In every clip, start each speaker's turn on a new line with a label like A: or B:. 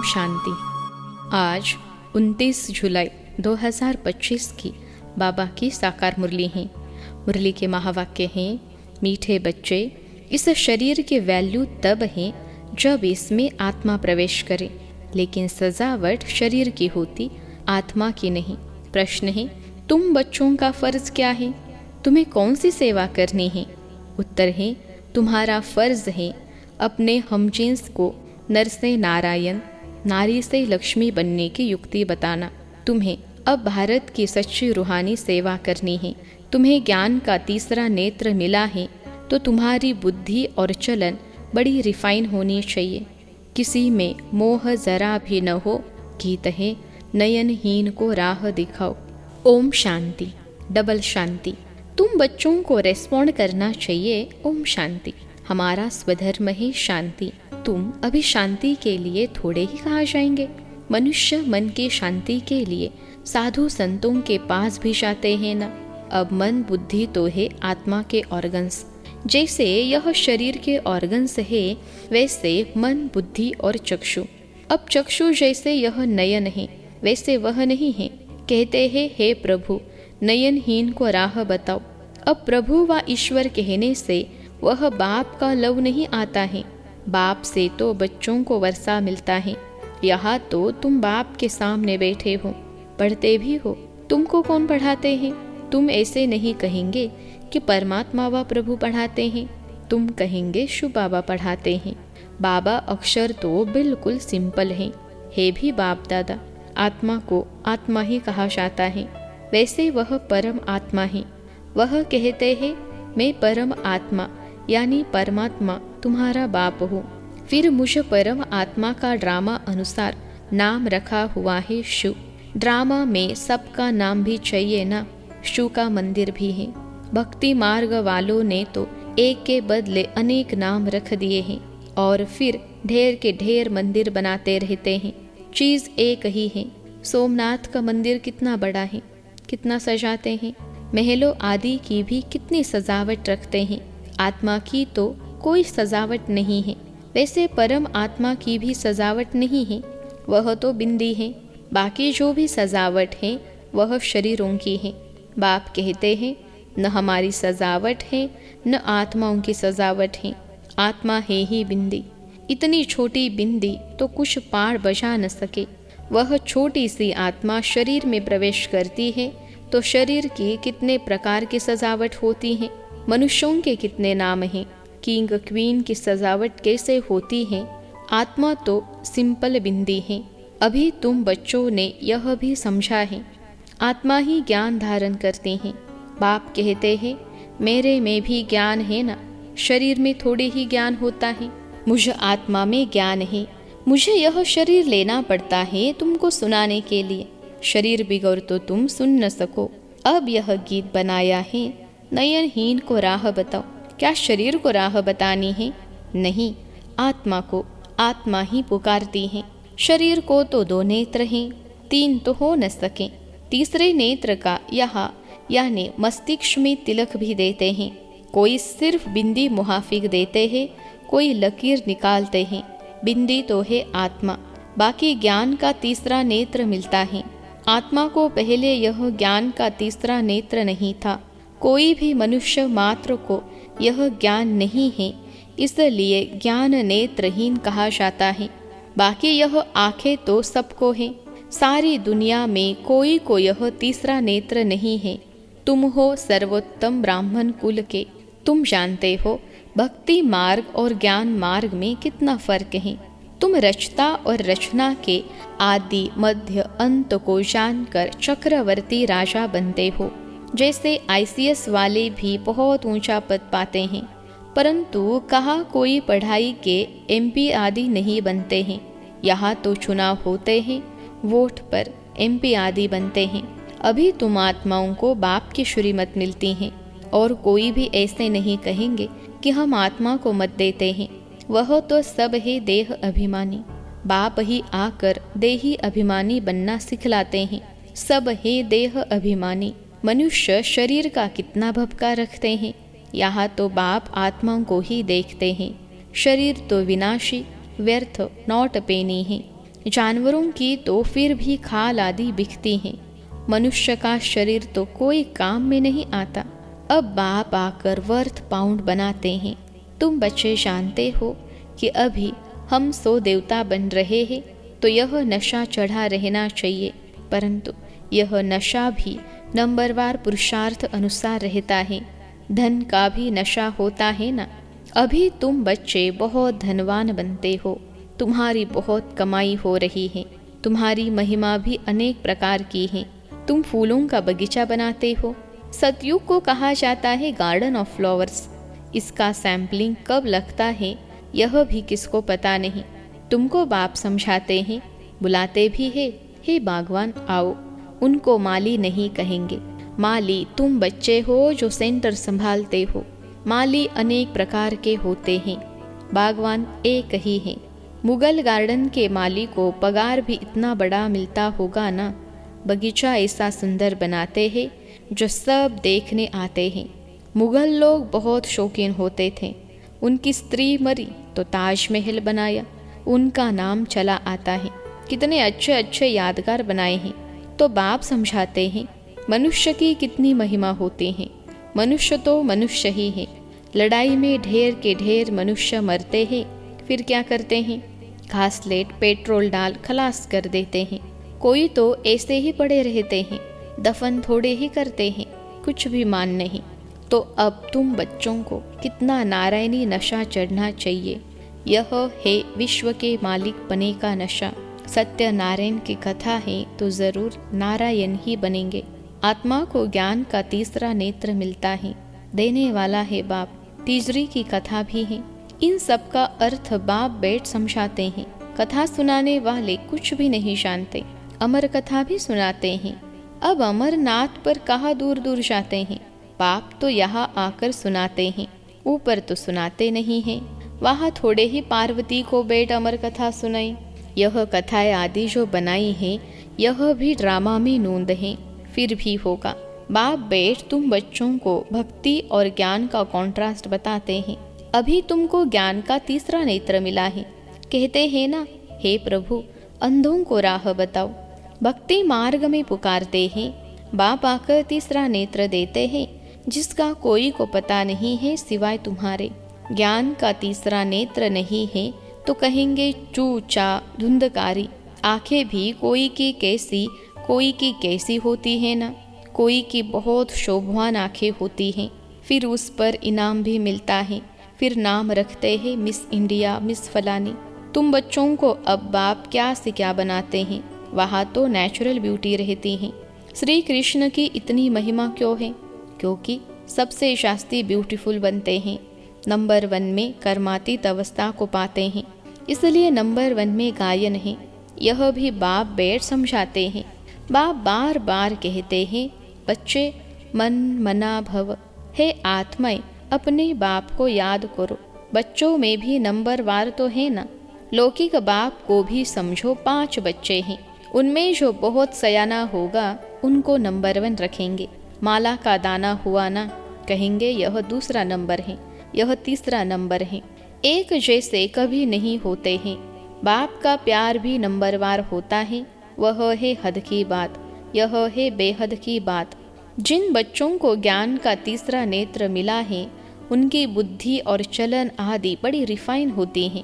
A: शांति। आज 29 जुलाई 2025 की बाबा की साकार मुरली है। मुरली के महावाक्य हैं, मीठे बच्चे, इस शरीर के वैल्यू तब है जब इसमें आत्मा प्रवेश करे, लेकिन सजावट शरीर की होती, आत्मा की नहीं। प्रश्न है, तुम बच्चों का फर्ज क्या है? तुम्हें कौन सी सेवा करनी है? उत्तर है, तुम्हारा फर्ज है अपने हमजिन्स को नर से नारायण, नारी से लक्ष्मी बनने की युक्ति बताना। तुम्हें अब भारत की सच्ची रूहानी सेवा करनी है। तुम्हें ज्ञान का तीसरा नेत्र मिला है तो तुम्हारी बुद्धि और चलन बड़ी रिफाइन होनी चाहिए। किसी में मोह जरा भी न हो। गीत है, नयनहीन को राह दिखाओ। ओम शांति, डबल शांति। तुम बच्चों को रेस्पॉन्ड करना चाहिए। ओम शांति। हमारा स्वधर्म है शांति। तुम अभी शांति के लिए थोड़े ही कहाँ जाएंगे? मनुष्य मन की शांति के लिए साधु संतों के पास भी जाते हैं ना। अब मन बुद्धि तो है आत्मा के ऑर्गन्स। जैसे यह शरीर के ऑर्गन्स है, वैसे मन बुद्धि और चक्षु। अब चक्षु जैसे यह नयन है, वैसे वह नहीं है। कहते हैं, हे प्रभु, नयनहीन को राह बताओ। अब प्रभु व ईश्वर कहने से वह बाप का लव नहीं आता है। बाप से तो बच्चों को वर्षा मिलता है। यहाँ तो तुम बाप के सामने बैठे हो, पढ़ते भी हो। तुमको कौन पढ़ाते हैं? तुम ऐसे नहीं कहेंगे कि परमात्मा व प्रभु पढ़ाते हैं। तुम कहेंगे शिव बाबा पढ़ाते हैं। बाबा अक्षर तो बिल्कुल सिंपल है। हे भी बाप दादा, आत्मा को आत्मा ही कहा जाता है, वैसे वह परम आत्मा है। वह कहते हैं, मैं परम आत्मा यानी परमात्मा तुम्हारा बाप हूँ। फिर मुझे परम आत्मा का ड्रामा अनुसार नाम रखा हुआ है शिव। ड्रामा में सबका नाम भी चाहिए ना। शिव का मंदिर भी है। भक्ति मार्ग वालों ने तो एक के बदले अनेक नाम रख दिए हैं और फिर ढेर के ढेर मंदिर बनाते रहते हैं। चीज एक ही है। सोमनाथ का मंदिर कितना बड़ा है, कितना सजाते हैं। महलों आदि की भी कितनी सजावट रखते हैं। आत्मा की तो कोई सजावट नहीं है। वैसे परम आत्मा की भी सजावट नहीं है, वह तो बिंदी है। बाकी जो भी सजावट है वह शरीरों की है। बाप कहते हैं, न हमारी सजावट है न आत्माओं की सजावट है। आत्मा है ही बिंदी। इतनी छोटी बिंदी तो कुछ पार बजा न सके। वह छोटी सी आत्मा शरीर में प्रवेश करती है तो शरीर की कितने प्रकार की सजावट होती है। मनुष्यों के कितने नाम हैं। किंग क्वीन की सजावट कैसे होती है। आत्मा तो सिंपल बिंदी है। अभी तुम बच्चों ने यह भी समझा है, आत्मा ही ज्ञान धारण करती है। बाप कहते हैं, मेरे में भी ज्ञान है ना। शरीर में थोड़े ही ज्ञान होता है। मुझे आत्मा में ज्ञान है। मुझे यह शरीर लेना पड़ता है तुमको सुनाने के लिए। शरीर बिगड़ तो तुम सुन न सको। अब यह गीत बनाया है, नयनहीन को राह बताओ। क्या शरीर को राह बतानी है? नहीं, आत्मा को आत्मा ही पुकारती है। शरीर को तो 2 नेत्र हैं, 3 तो हो न सके। तीसरे नेत्र का यहाँ यानी मस्तिष्क में तिलक भी देते हैं। कोई सिर्फ बिंदी मुहाफिक देते हैं, कोई लकीर निकालते हैं। बिंदी तो है आत्मा, बाकी ज्ञान का तीसरा नेत्र मिलता है। आत्मा को पहले यह ज्ञान का तीसरा नेत्र नहीं था। कोई भी मनुष्य मात्र को यह ज्ञान नहीं है, इसलिए ज्ञान नेत्रहीन कहा जाता है। बाकी यह आंखें तो सबको है। सारी दुनिया में कोई को यह तीसरा नेत्र नहीं है। तुम हो सर्वोत्तम ब्राह्मण कुल के। तुम जानते हो भक्ति मार्ग और ज्ञान मार्ग में कितना फर्क है। तुम रचता और रचना के आदि मध्य अंत को जानकर चक्रवर्ती राजा बनते हो। जैसे ICS वाले भी बहुत ऊंचा पद पाते हैं, परंतु कहाँ कोई पढ़ाई के MP आदि नहीं बनते हैं। यहाँ तो चुनाव होते हैं, वोट पर MP आदि बनते हैं। अभी तुम आत्माओं को बाप की श्रीमत मिलती हैं और कोई भी ऐसे नहीं कहेंगे कि हम आत्मा को मत देते हैं। वह तो सब है देह अभिमानी। बाप ही आकर देही अभिमानी बनना सिखलाते हैं। सब है देह अभिमानी। मनुष्य शरीर का कितना भपका रखते हैं। यहाँ तो बाप आत्माओं को ही देखते हैं। शरीर तो विनाशी, व्यर्थ, नॉट पेनी है। जानवरों की तो फिर भी खाल आदि बिकती हैं, मनुष्य का शरीर तो कोई काम में नहीं आता। अब बाप आकर वर्थ पाउंड बनाते हैं। तुम बच्चे जानते हो कि अभी हम 100 देवता बन रहे हैं, तो यह नशा चढ़ा रहना चाहिए, परंतु यह नशा भी नंबरवार पुरुषार्थ अनुसार रहता है। धन का भी नशा होता है ना। अभी तुम बच्चे बहुत धनवान बनते हो, तुम्हारी बहुत कमाई हो रही है, तुम्हारी महिमा भी अनेक प्रकार की है। तुम फूलों का बगीचा बनाते हो। सतयुग को कहा जाता है गार्डन ऑफ फ्लावर्स। इसका सैम्पलिंग कब लगता है यह भी किसको पता नहीं। तुमको बाप समझाते हैं, बुलाते भी है, हे बागवान आओ। उनको माली नहीं कहेंगे। माली तुम बच्चे हो जो सेंटर संभालते हो। माली अनेक प्रकार के होते हैं, बागवान एक ही है। मुगल गार्डन के माली को पगार भी इतना बड़ा मिलता होगा ना। बगीचा ऐसा सुंदर बनाते हैं जो सब देखने आते हैं। मुगल लोग बहुत शौकीन होते थे। उनकी स्त्री मरी तो ताजमहल बनाया, उनका नाम चला आता है। कितने अच्छे अच्छे यादगार बनाए हैं। तो बाप समझाते हैं मनुष्य की कितनी महिमा होती है। मनुष्य तो मनुष्य ही है। लड़ाई में ढेर के ढेर मनुष्य मरते हैं, फिर क्या करते हैं? घासलेट पेट्रोल डाल खलास कर देते हैं। कोई तो ऐसे ही पड़े रहते हैं, दफन थोड़े ही करते हैं, कुछ भी मान नहीं। तो अब तुम बच्चों को कितना नारायणी नशा चढ़ना चाहिए। यह है विश्व के मालिक बने का नशा। सत्यनारायण की कथा है तो जरूर नारायण ही बनेंगे। आत्मा को ज्ञान का तीसरा नेत्र मिलता है, देने वाला है बाप। तीसरी की कथा भी है। इन सब का अर्थ बाप बैठ समझाते हैं। कथा सुनाने वाले कुछ भी नहीं जानते, अमर कथा भी सुनाते हैं। अब अमरनाथ पर कहाँ दूर दूर जाते हैं। बाप तो यहाँ आकर सुनाते हैं, ऊपर तो सुनाते नहीं हैं। वहाँ थोड़े ही पार्वती को बैठ अमर कथा सुनाई। यह कथाएं आदि जो बनाई है यह भी ड्रामा में नोंद है, फिर भी होगा। बाप बैठ तुम बच्चों को भक्ति और ज्ञान का कॉन्ट्रास्ट बताते हैं। अभी तुमको ज्ञान का तीसरा नेत्र मिला है। कहते हैं ना, हे प्रभु अंधों को राह बताओ। भक्ति मार्ग में पुकारते हैं, बाप आकर तीसरा नेत्र देते हैं, जिसका कोई को पता नहीं है सिवाय तुम्हारे। ज्ञान का तीसरा नेत्र नहीं है तो कहेंगे चूचा धुंधकारी। आंखें भी कोई की कैसी होती है ना। कोई की बहुत शोभवान आंखें होती हैं, फिर उस पर इनाम भी मिलता है, फिर नाम रखते हैं मिस इंडिया, मिस फलानी। तुम बच्चों को अब बाप क्या से क्या बनाते हैं। वहाँ तो नेचुरल ब्यूटी रहती है। श्री कृष्ण की इतनी महिमा क्यों है? क्योंकि सबसे शास्त्री ब्यूटीफुल बनते हैं। नंबर 1 में कर्मातीत अवस्था को पाते हैं, इसलिए नंबर 1 में गायन है। यह भी बाप बैठ समझाते हैं। बाप बार बार कहते हैं, बच्चे मन मना भव। हे आत्माएं, अपने बाप को याद करो। बच्चों में भी नंबर वार तो है ना। लौकिक बाप को भी समझो 5 बच्चे हैं, उनमें जो बहुत सयाना होगा उनको नंबर 1 रखेंगे। माला का दाना हुआ ना, कहेंगे यह दूसरा नंबर है, यह तीसरा नंबर है। एक जैसे कभी नहीं होते हैं। बाप का प्यार भी नंबरवार होता है। वह है हद की बात, यह है बेहद की बात। जिन बच्चों को ज्ञान का तीसरा नेत्र मिला है उनकी बुद्धि और चलन आदि बड़ी रिफाइन होती हैं।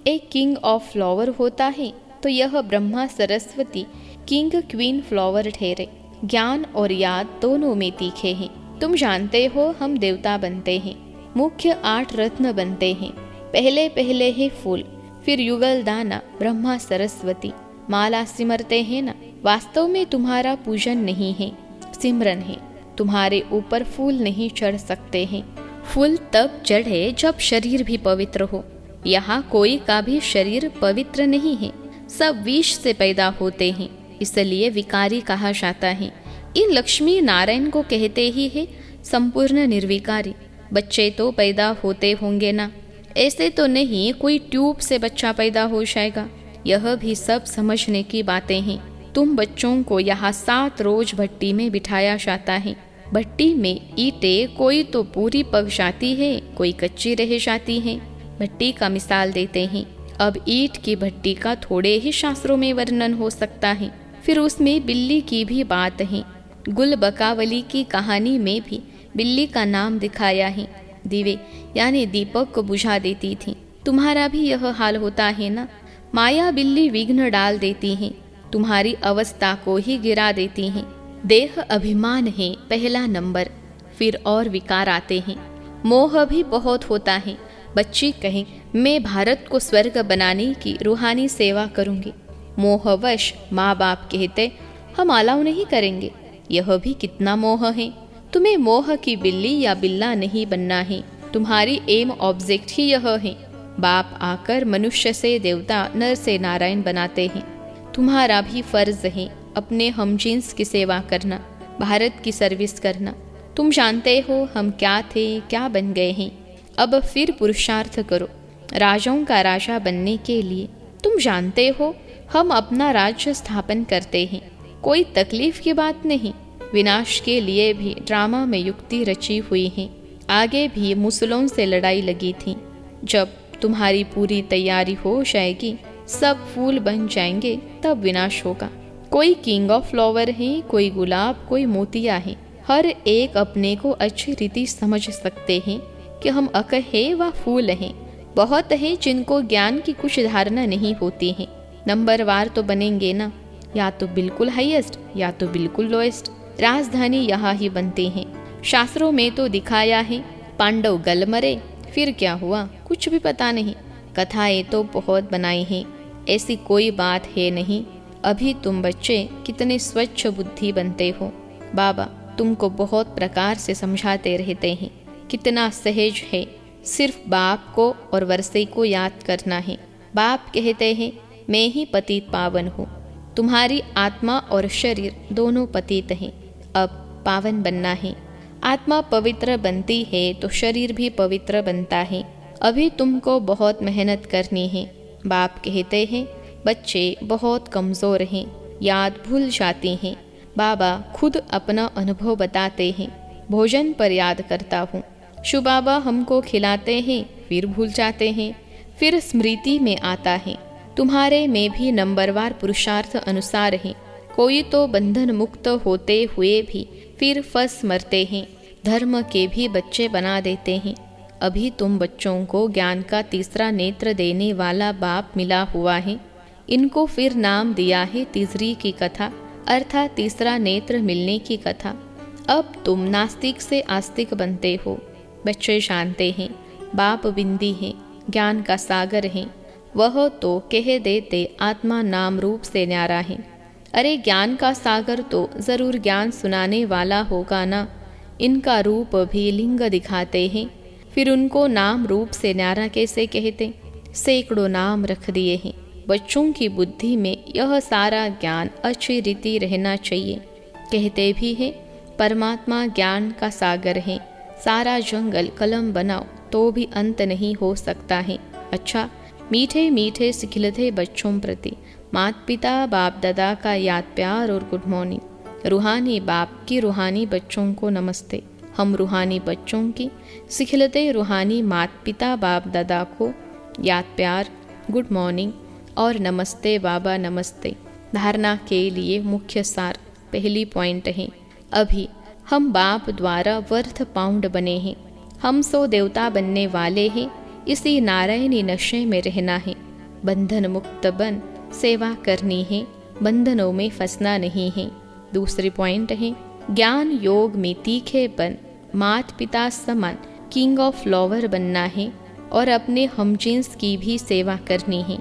A: एक किंग ऑफ फ्लावर होता है तो यह Brahma Saraswati king queen flower ठहरे। ज्ञान और याद दोनों में तीखे हैं। तुम जानते हो हम देवता बनते हैं, मुख्य 8 रत्न बनते हैं। पहले पहले है फूल, फिर युगल दाना, ब्रह्मा सरस्वती। माला सिमरते हैं ना। वास्तव में तुम्हारा पूजन नहीं है, सिमरन है। तुम्हारे ऊपर फूल नहीं चढ़ सकते हैं। फूल तब चढ़े जब शरीर भी पवित्र हो। यहाँ कोई का भी शरीर पवित्र नहीं है, सब विष से पैदा होते हैं, इसलिए विकारी कहा जाता है। इन लक्ष्मी नारायण को कहते ही है संपूर्ण निर्विकारी। बच्चे तो पैदा होते होंगे ना, ऐसे तो नहीं कोई ट्यूब से बच्चा पैदा हो जाएगा। यह भी सब समझने की बातें हैं। तुम बच्चों को यहाँ 7 रोज भट्टी में बिठाया जाता है। भट्टी में ईंटें कोई तो पूरी पक जाती है, कोई कच्ची रह जाती है। भट्टी का मिसाल देते हैं। अब ईंट की भट्टी का थोड़े ही शास्त्रों में वर्णन हो सकता है, फिर उसमें बिल्ली की भी बात है। गुल बकावली की कहानी में भी बिल्ली का नाम दिखाया है। दिवे यानी दीपक को बुझा देती थी। तुम्हारा भी यह हाल होता है ना? माया बिल्ली विघ्न डाल देती है, तुम्हारी अवस्था को ही गिरा देती हैं। देह अभिमान है पहला नंबर, फिर और विकार आते हैं। मोह भी बहुत होता है। बच्ची कहे मैं भारत को स्वर्ग बनाने की रूहानी सेवा करूंगी, मोहवश माँ बाप कहते हम अलाउ नहीं करेंगे। यह भी कितना मोह है। तुम्हें मोह की बिल्ली या बिल्ला नहीं बनना है, तुम्हारी एम ऑब्जेक्ट ही यह है। बाप आकर मनुष्य से देवता, नर से नारायण बनाते हैं। तुम्हारा भी फर्ज है अपने हमजिन्स की सेवा करना, भारत की सर्विस करना। तुम जानते हो हम क्या थे, क्या बन गए हैं। अब फिर पुरुषार्थ करो राजाओं का राजा बनने के लिए। तुम जानते हो हम अपना राज्य स्थापन करते हैं, कोई तकलीफ की बात नहीं। विनाश के लिए भी ड्रामा में युक्ति रची हुई है। आगे भी मुसलों से लड़ाई लगी थी। जब तुम्हारी पूरी तैयारी हो जाएगी, सब फूल बन जाएंगे, तब विनाश होगा। कोई किंग ऑफ फ्लावर है, कोई गुलाब, कोई मोतिया है। हर एक अपने को अच्छी रीति समझ सकते हैं कि हम अक है व फूल हैं। बहुत है जिनको ज्ञान की कुछ धारणा नहीं होती है। नंबरवार तो बनेंगे ना, या तो बिल्कुल हाईएस्ट या तो बिल्कुल लोएस्ट। राजधानी यहाँ ही बनती हैं। शास्त्रों में तो दिखाया है पांडव गल मरे, फिर क्या हुआ कुछ भी पता नहीं। कथाएं तो बहुत बनाई हैं, ऐसी कोई बात है नहीं। अभी तुम बच्चे कितने स्वच्छ बुद्धि बनते हो। बाबा तुमको बहुत प्रकार से समझाते रहते हैं, कितना सहज है। सिर्फ बाप को और वर्षे को याद करना है। बाप कहते हैं मैं ही पतित पावन हूँ। तुम्हारी आत्मा और शरीर दोनों पतित हैं, अब पावन बनना है। आत्मा पवित्र बनती है तो शरीर भी पवित्र बनता है। अभी तुमको बहुत मेहनत करनी है। बाप कहते हैं बच्चे बहुत कमज़ोर हैं, याद भूल जाती हैं। बाबा खुद अपना अनुभव बताते हैं, भोजन पर याद करता हूँ। शिव बाबा हमको खिलाते हैं, फिर भूल जाते हैं, फिर स्मृति में आता है। तुम्हारे में भी नंबरवार पुरुषार्थ अनुसार है। कोई तो बंधन मुक्त होते हुए भी फिर फंस मरते हैं। धर्म के भी बच्चे बना देते हैं। अभी तुम बच्चों को ज्ञान का तीसरा नेत्र देने वाला बाप मिला हुआ है। इनको फिर नाम दिया है तीसरी की कथा, अर्थात तीसरा नेत्र मिलने की कथा। अब तुम नास्तिक से आस्तिक बनते हो। बच्चे जानते हैं बाप बिंदी है, ज्ञान का सागर है। वह तो कह देते आत्मा नाम रूप से न्यारा है। अरे ज्ञान का सागर तो जरूर ज्ञान सुनाने वाला होगा ना। इनका रूप भी लिंग दिखाते हैं, फिर उनको नाम रूप से न्यारा कैसे कहते। सैकड़ों नाम रख दिए हैं। बच्चों की बुद्धि में यह सारा ज्ञान अच्छी रीति रहना चाहिए। कहते भी हैं परमात्मा ज्ञान का सागर है। सारा जंगल कलम बनाओ तो भी अंत नहीं हो सकता है। अच्छा, मीठे मीठे सिखिलते बच्चों प्रति माता पिता बाप दादा का याद प्यार और गुड मॉर्निंग। रूहानी बाप की रूहानी बच्चों को नमस्ते। हम रूहानी बच्चों की सिखिलते रूहानी माता पिता बाप दादा को याद प्यार, गुड मॉर्निंग और नमस्ते बाबा नमस्ते। धारणा के लिए मुख्य सार पहली पॉइंट है, अभी हम बाप द्वारा वर्थ पाउंड बने हैं। हम सो देवता बनने वाले हैं। इसी नारायणी नशे में रहना है। बंधन मुक्त बन सेवा करनी है, बंधनों में फंसना नहीं है। दूसरी पॉइंट है ज्ञान योग में तीखे बन मात पिता समान किंग ऑफ फ्लावर बनना है और अपने हमजिन्स की भी सेवा करनी है।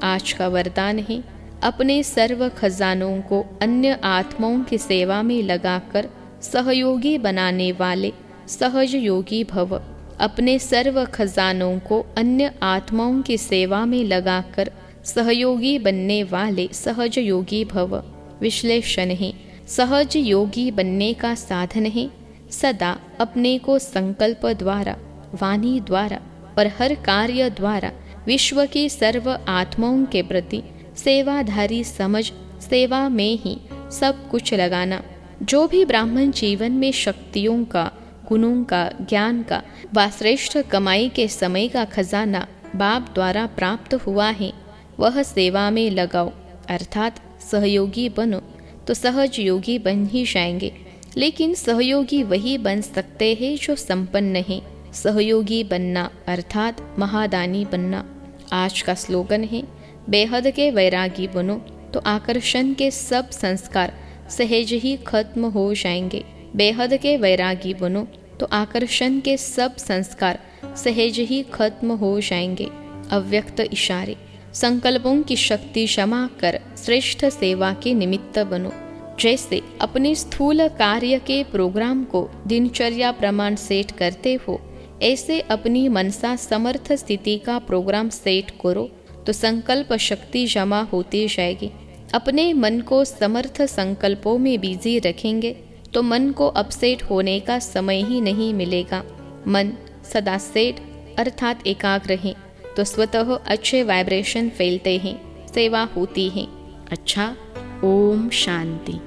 A: आज का वरदान है अपने सर्व खजानों को अन्य आत्माओं की सेवा में लगाकर सहयोगी बनाने वाले सहज योगी भव। अपने सर्व खजानों को अन्य आत्माओं की सेवा में लगाकर सहयोगी बनने वाले सहज योगी भव। विश्लेषण है सहज योगी बनने का साधन है सदा अपने को संकल्प द्वारा, वाणी द्वारा और हर कार्य द्वारा विश्व की सर्व आत्माओं के प्रति सेवाधारी समझ सेवा में ही सब कुछ लगाना। जो भी ब्राह्मण जीवन में शक्तियों का, गुणों का, ज्ञान का व श्रेष्ठ कमाई के समय का खजाना बाप द्वारा प्राप्त हुआ है वह सेवा में लगाओ, अर्थात सहयोगी बनो, तो सहज योगी बन ही जाएंगे। लेकिन सहयोगी वही बन सकते हैं जो संपन्न है। सहयोगी बनना अर्थात महादानी बनना। आज का स्लोगन है, बेहद के वैरागी बनो तो आकर्षण के सब संस्कार सहज ही खत्म हो जाएंगे। बेहद के वैरागी बनो तो आकर्षण के सब संस्कार सहज ही खत्म हो जाएंगे। अव्यक्त इशारे। संकल्पों की शक्ति जमा कर श्रेष्ठ सेवा के निमित्त बनो। जैसे अपने स्थूल कार्य के प्रोग्राम को दिनचर्या प्रमाण सेट करते हो, ऐसे अपनी मनसा समर्थ स्थिति का प्रोग्राम सेट करो तो संकल्प शक्ति जमा होती जाएगी। अपने मन को समर्थ संकल्पों में बिजी रखेंगे तो मन को अपसेट होने का समय ही नहीं मिलेगा। मन सदा सेट अर्थात एकाग्र है तो स्वतः अच्छे वाइब्रेशन फैलते हैं, सेवा होती है। अच्छा, ओम शांति।